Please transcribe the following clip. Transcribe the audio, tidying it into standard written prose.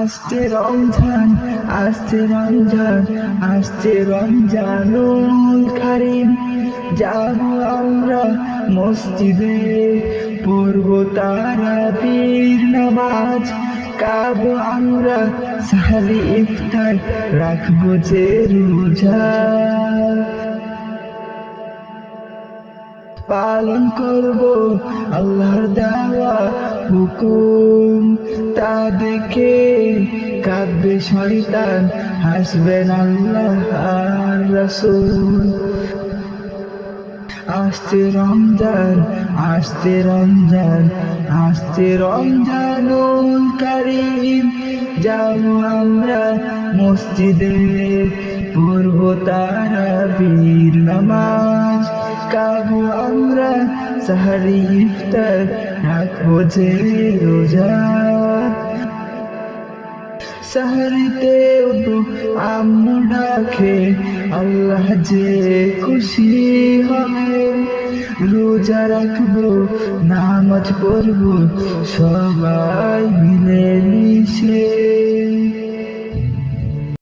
আসছে রমজান, আসছে রমজান, আসছে রমজানুল কারীম। যাবো আমরা মসজিদে, পড়বো তারাবির নামাজ। খাবো আমরা সাহারি ইফতার, রাখবো যে রোজা। পালন করবো আল্লাহর দেওয়া হুকুম, তা দেখে কাঁদবে শয়তান, হাসবেন আল্লাহ আর রাসূল। আসছে রমজান, আসছে রমজান, আসছে রমজানুল কারীম। যাবো আমরা মসজিদে, পড়বো তারাবির নামাজ। খাবো আমরা সাহারি ইফতার, রাখবো যে রোজা। সাহারিতে আম্মু ডাকে, আল্লাহ যে খুশি হবে। রোজা রাখবো, নামাজ পড়বো, সবাই মিলে মিশে।